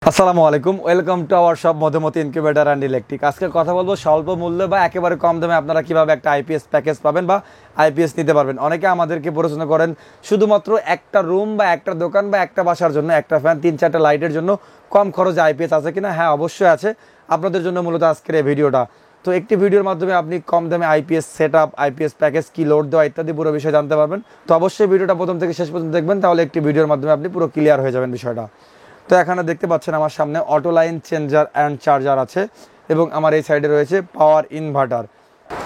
আসসালামু আলাইকুম, welcome to our shop Madhumati incubator and electric. আজকে কথা বলবো স্বল্প মূল্যে বা একেবারে কম দামে আপনারা কিভাবে একটা আইপিএস প্যাকেজ পাবেন বা আইপিএস নিতে পারবেন। অনেকে আমাদেরকে প্রশ্ন করেন শুধুমাত্র একটা রুম বা একটা দোকান বা একটা বাসার জন্য একটা ফ্যান, 3-4টা লাইটের জন্য কম খরচে আইপিএস আছে কিনা। হ্যাঁ, অবশ্যই আছে। আপনাদের জন্য মূলত আজকের এই ভিডিওটা। তো একটি ভিডিওর মাধ্যমে আপনি কম দামে IPS set up, IPS package কি লোড দেওয়া ইত্যাদি পুরো বিষয় জানতে পারবেন। তো অবশ্যই ভিডিওটা প্রথম থেকে শেষ পর্যন্ত দেখবেন, তাহলে একটি ভিডিওর মাধ্যমে আপনি পুরো ক্লিয়ার হয়ে যাবেন বিষয়টা। তো এখানে দেখতে পাচ্ছেন আমার সামনে auto line changer and charger আছে এবং আমার এই সাইডে রয়েছে পাওয়ার ইনভার্টার।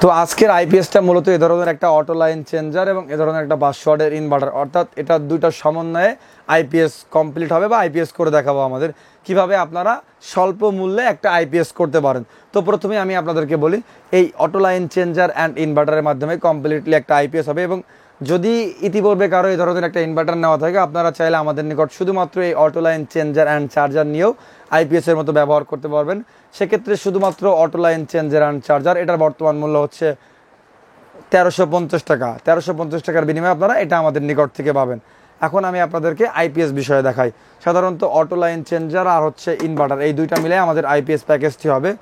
তো আজকের আইপিএসটা মূলত এ ধরনের একটা অটো লাইন চেঞ্জার এবং এ ধরনের একটা 500 ওয়াটের ইনভার্টার, অর্থাৎ এটা দুইটার সমন্বয়ে আইপিএস কমপ্লিট হবে বা আইপিএস করে দেখাবো আমাদের কিভাবে আপনারা স্বল্প মূল্যে একটা আইপিএস করতে পারেন। তো প্রথমে আমি আপনাদেরকে বলি, এই অটো লাইন চেঞ্জার অ্যান্ড ইনভার্টারের মাধ্যমে কমপ্লিটলি একটা আইপিএস হবে। এবং যদি ইতিপূর্বে কারো এই ধরনের একটা ইনভার্টার নেওয়া থাকে, আপনারা চাইলে আমাদের নিকট শুধুমাত্র এই auto line changer and charger নিয়েও আইপিএসের মতো ব্যবহার করতে পারবেন। সেক্ষেত্রে শুধুমাত্র auto line changer and charger, এটার বর্তমান মূল্য হচ্ছে 1350 টাকা। 1350 টাকার বিনিময়ে আপনারা এটা আমাদের নিকট থেকে পাবেন। এখন আমি আপনাদেরকে আইপিএস বিষয়ে দেখাই। সাধারণত অটো লাইন চেঞ্জার আর হচ্ছে ইনভার্টার, এই দুইটা মিলে আমাদের আইপিএস প্যাকেজটি হবে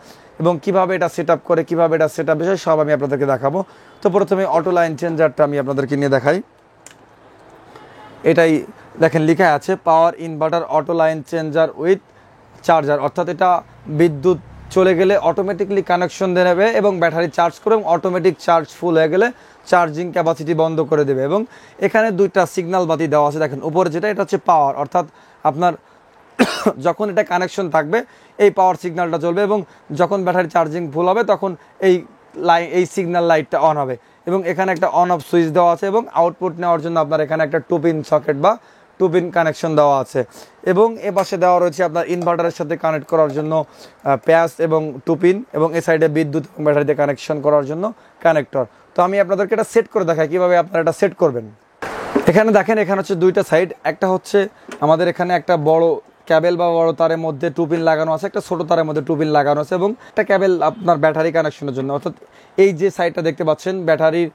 এবং কিভাবে এটা সেট আপ করে, কিভাবে এটা সেট আপ বিষয় সব আমি আপনাদেরকে দেখাবো। তো প্রথমে অটো লাইন চেঞ্জারটা আমি আপনাদেরকে নিয়ে দেখাই। এটাই দেখেন লেখা আছে পাওয়ার inverter auto line changer with charger, অর্থাৎ এটা বিদ্যুৎ চলে গেলে অটোমেটিকলি কানেকশন দিয়ে নেবে এবং ব্যাটারি চার্জ করে এবং অটোমেটিক চার্জ ফুল হয়ে গেলে চার্জিং ক্যাপাসিটি বন্ধ করে দেবে। এবং এখানে দুইটা সিগন্যাল বাতি দেওয়া আছে, দেখেন উপরে যেটা, এটা হচ্ছে পাওয়ার, অর্থাৎ আপনার যখন এটা কানেকশন থাকবে এই পাওয়ার সিগন্যালটা চলবে এবং যখন ব্যাটারি চার্জিং ফুল হবে তখন এই সিগন্যাল লাইটটা অন হবে। এবং এখানে একটা অন অফ সুইচ দেওয়া আছে এবং আউটপুট নেওয়ার জন্য আপনার এখানে একটা 2 পিন সকেট বা 2 পিন কানেকশন দেওয়া আছে। এবং এ পাশে দেওয়া রয়েছে আপনার ইনভার্টারের সাথে কানেক্ট করার জন্য প্যাচ এবং 2 পিন, এবং এ সাইডে বিদ্যুৎ এবং ব্যাটারিতে কানেকশন করার জন্য কানেক্টর। তো আমি আপনাদেরকে এটা সেট করে দেখাই কীভাবে আপনারা এটা সেট করবেন। এখানে দেখেন, এখানে হচ্ছে দুইটা সাইড, একটা হচ্ছে আমাদের এখানে একটা বড় ক্যাবেল বা বড় তারের মধ্যে 2 পিন লাগানো আছে, একটা ছোট তারের মধ্যে 2 পিন লাগানো আছে এবং একটা ক্যাবেল আপনার ব্যাটারি কানেকশনের জন্য, অর্থাৎ এই যে সাইডটা দেখতে পাচ্ছেন ব্যাটারির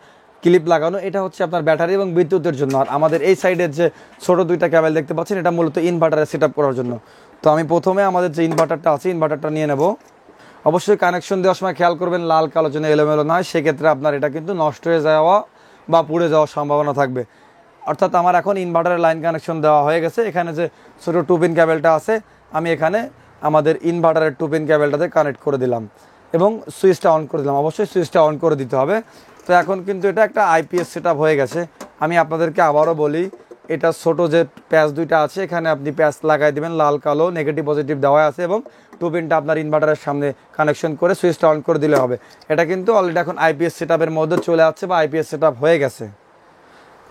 ক্লিপ লাগানো, এটা হচ্ছে আপনার ব্যাটারি এবং বিদ্যুতের জন্য। আর আমাদের এই সাইডের যে ছোট দুইটা ক্যাবেল দেখতে পাচ্ছেন, এটা মূলত ইনভার্টারে সেট আপ করার জন্য। তো আমি প্রথমে আমাদের যে ইনভার্টারটা আছে ইনভার্টারটা নিয়ে নেব। অবশ্যই কানেকশন দেওয়ার সময় খেয়াল করবেন লাল কালো যেন এলোমেলো না হয়, সেক্ষেত্রে আপনার এটা কিন্তু নষ্ট হয়ে যাওয়া বা পুড়ে যাওয়ার সম্ভাবনা থাকবে। অর্থাৎ আমার এখন ইনভার্টারের লাইন কানেকশন দেওয়া হয়ে গেছে। এখানে যে ছোটো 2 পিন ক্যাবেলটা আছে আমি এখানে আমাদের ইনভার্টারের 2 পিন ক্যাবেলটাতে কানেক্ট করে দিলাম এবং সুইচটা অন করে দিলাম। অবশ্যই সুইচটা অন করে দিতে হবে। তো এখন কিন্তু এটা একটা আইপিএস সেট আপ হয়ে গেছে। আমি আপনাদেরকে আবারও বলি, এটা ছোটো যে প্যাচ দুইটা আছে এখানে আপনি প্যাচ লাগাই দেবেন, লাল কালো নেগেটিভ পজিটিভ দেওয়া আছে, এবং 2 পিনটা আপনার ইনভার্টারের সামনে কানেকশন করে সুইচটা অন করে দিলে হবে। এটা কিন্তু অলরেডি এখন আইপিএস সেট আপের মধ্যে চলে আসছে বা আইপিএস সেট আপ হয়ে গেছে।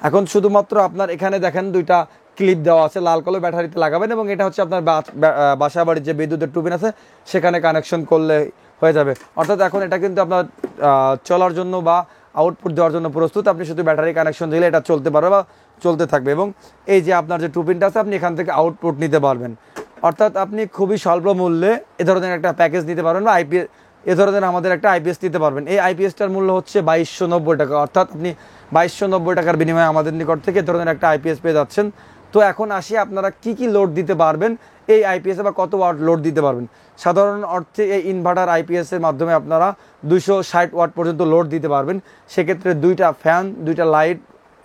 এখন শুধুমাত্র আপনার এখানে দেখেন দুইটা ক্লিপ দেওয়া আছে, লাল কালো ব্যাটারিতে লাগাবেন এবং এটা হচ্ছে আপনার বাসা বাড়ির যে বিদ্যুতের 2 পিন আছে সেখানে কানেকশন করলে হয়ে যাবে। অর্থাৎ এখন এটা কিন্তু আপনার চলার জন্য বা আউটপুট দেওয়ার জন্য প্রস্তুত। আপনি শুধু ব্যাটারি কানেকশন দিলে এটা চলতে পারবে বা চলতে থাকবে। এবং এই যে আপনার যে 2 পিনটা আছে আপনি এখান থেকে আউটপুট নিতে পারবেন। অর্থাৎ আপনি খুবই স্বল্প মূল্যে এ ধরনের একটা প্যাকেজ নিতে পারবেন বা এ ধরনের আমাদের একটা আইপিএস নিতে পারবেন। এই আইপিএসটার মূল্য হচ্ছে 2290 টাকা, অর্থাৎ আপনি 2290 টাকার বিনিময়ে আমাদের নিকট থেকে এ ধরনের একটা আইপিএস পেয়ে যাচ্ছেন। তো এখন আসি আপনারা কি কি লোড দিতে পারবেন এই আইপিএসে বা কত ওয়াট লোড দিতে পারবেন। সাধারণ অর্থে এই ইনভার্টার আইপিএসের মাধ্যমে আপনারা 260 ওয়াট পর্যন্ত লোড দিতে পারবেন। সেক্ষেত্রে 2টা ফ্যান, 2টা লাইট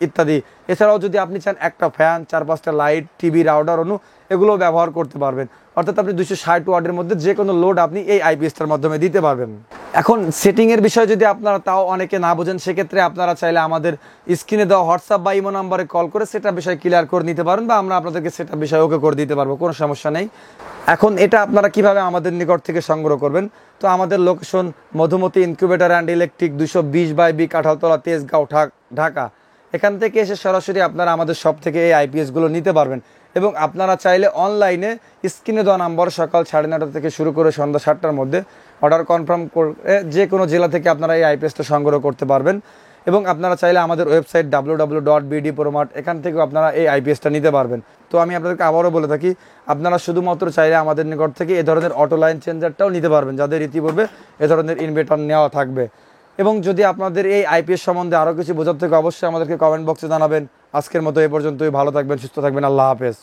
ইত্যাদি। এছাড়াও যদি আপনি চান একটা ফ্যান, 4-5টা লাইট, টিভি, রাউটার, এগুলো ব্যবহার করতে পারবেন। অর্থাৎ আপনি 260 ওয়াটের মধ্যে যে কোনো লোড আপনি এই আইপিএসটার মাধ্যমে দিতে পারবেন। এখন সেটিংয়ের বিষয় যদি আপনারা তাও অনেকে না বোঝেন, সেক্ষেত্রে আপনারা চাইলে আমাদের স্ক্রিনে দেওয়া হোয়াটসঅ্যাপ বা ইমো নাম্বারে কল করে সেটা বিষয় ক্লিয়ার করে নিতে পারেন বা আমরা আপনাদেরকে সেটা বিষয় ওকে করে দিতে পারবো, কোনো সমস্যা নেই। এখন এটা আপনারা কিভাবে আমাদের নিকট থেকে সংগ্রহ করবেন। তো আমাদের location Madhumati incubator and electric, 220/B Kanthaltala, Tejgaon, Dhaka. এখান থেকে এসে সরাসরি আপনারা আমাদের শপ থেকে এই আইপিএসগুলো নিতে পারবেন। এবং আপনারা চাইলে অনলাইনে স্ক্রিনে দেওয়া নাম্বার সকাল 9:30 থেকে শুরু করে সন্ধ্যা 7টার মধ্যে অর্ডার কনফার্ম করে যে কোনো জেলা থেকে আপনারা এই আইপিএসটা সংগ্রহ করতে পারবেন। এবং আপনারা চাইলে আমাদের ওয়েবসাইট www.bdpromart, এখান থেকেও আপনারা এই আইপিএসটা নিতে পারবেন। তো আমি আপনাদেরকে আবারও বলে থাকি, আপনারা শুধুমাত্র চাইলে আমাদের নিকট থেকে এ ধরনের অটো লাইন চেঞ্জারটাও নিতে পারবেন যাদের ইতিপূর্বে এ ধরনের ইনভার্টার নেওয়া থাকবে। এবং যদি আপনাদের এই আইপিএস সম্বন্ধে আরও কিছু বোঝার থেকে অবশ্যই আমাদেরকে কমেন্ট বক্সে জানাবেন। আজকের মতো এ পর্যন্তই। ভালো থাকবেন, সুস্থ থাকবেন। আল্লাহ হাফেজ।